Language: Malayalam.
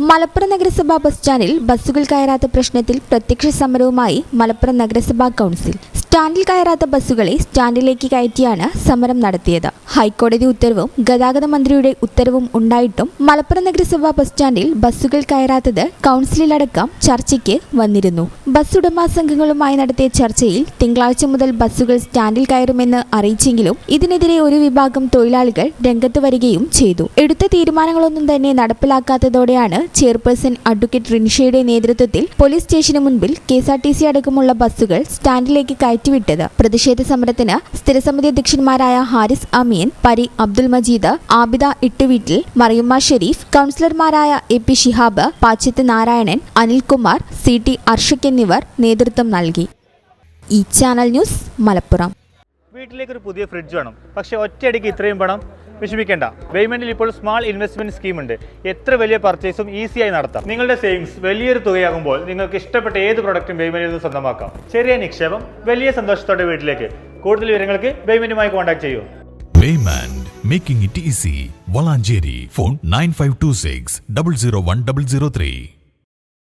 മലപ്പുറം നഗരസഭാ ബസ് സ്റ്റാൻഡിൽ ബസ്സുകൾ കയറാത്ത പ്രശ്നത്തിൽ പ്രത്യക്ഷ സമരവുമായി മലപ്പുറം നഗരസഭാ കൗൺസിൽ. സ്റ്റാൻഡിൽ കയറാത്ത ബസ്സുകളെ സ്റ്റാൻഡിലേക്ക് കയറ്റിയാണ് സമരം നടത്തിയത്. ഹൈക്കോടതി ഉത്തരവും ഗതാഗത മന്ത്രിയുടെ ഉത്തരവും ഉണ്ടായിട്ടും മലപ്പുറം നഗരസഭാ ബസ് സ്റ്റാൻഡിൽ ബസ്സുകൾ കയറാത്തത് കൗൺസിലിലടക്കം ചർച്ചയ്ക്ക് വന്നിരുന്നു. ബസ് ഉടമ സംഘങ്ങളുമായി നടത്തിയ ചർച്ചയിൽ തിങ്കളാഴ്ച മുതൽ ബസ്സുകൾ സ്റ്റാൻഡിൽ കയറുമെന്ന് അറിയിച്ചെങ്കിലും ഇതിനെതിരെ ഒരു വിഭാഗം തൊഴിലാളികൾ രംഗത്ത് വരികയും ചെയ്തു. എടുത്ത തീരുമാനങ്ങളൊന്നും തന്നെ നടപ്പിലാക്കാത്തതോടെയാണ് ചെയർപേഴ്സൺ അഡ്വക്കേറ്റ് റിൻഷയുടെ നേതൃത്വത്തിൽ പോലീസ് സ്റ്റേഷന് മുൻപിൽ KSRTC അടക്കമുള്ള ബസ്സുകൾ സ്റ്റാൻഡിലേക്ക് കയറ്റിവിട്ടത്. പ്രതിഷേധ സമരത്തിന് സ്ഥിരസമിതി അധ്യക്ഷന്മാരായ ഹാരിസ് അമീൻ, പരി അബ്ദുൽ മജീദ്, ആബിദ ഇട്ടുവീട്ടിൽ, മറിയുമ്മ ഷെരീഫ്, കൗൺസിലർമാരായ AP ഷിഹാബ്, പാച്ചത്ത് നാരായണൻ, അനിൽകുമാർ, CT അർഷക് എന്നിവർ നേതൃത്വം നൽകി. ഈ ചാനൽ ന്യൂസ് മലപ്പുറം. വീട്ടിലേക്ക് ഒരു പുതിയ ഫ്രിഡ്ജ് വേണം, പക്ഷേ ഒറ്റയടിക്ക് ഇത്രയും പണം വിഷമിക്കേണ്ട. വേയ്മെന്റിൽ ഇപ്പോൾ സ്മാൾ ഇൻവെസ്റ്റ്മെന്റ് സ്കീം ഉണ്ട്. എത്ര വലിയ പർച്ചേസും ഈസിയായി നടത്താം. നിങ്ങളുടെ സേവിങ്സ് വലിയൊരു തുകയാകുമ്പോൾ നിങ്ങൾക്ക് ഇഷ്ടപ്പെട്ട ഏത് പ്രൊഡക്റ്റും വേയ്മെന്റിൽ നിന്ന് സ്വന്തമാക്കാം. ചെറിയ നിക്ഷേപം വലിയ സന്തോഷത്തോടെ വീട്ടിലേക്ക്. കൂടുതൽ വിവരങ്ങൾക്ക് വേയ്മെന്റുമായി കോൺടാക്ട് ചെയ്യൂ. Waymand, making it easy. Valanjeri, phone 9526 001 003.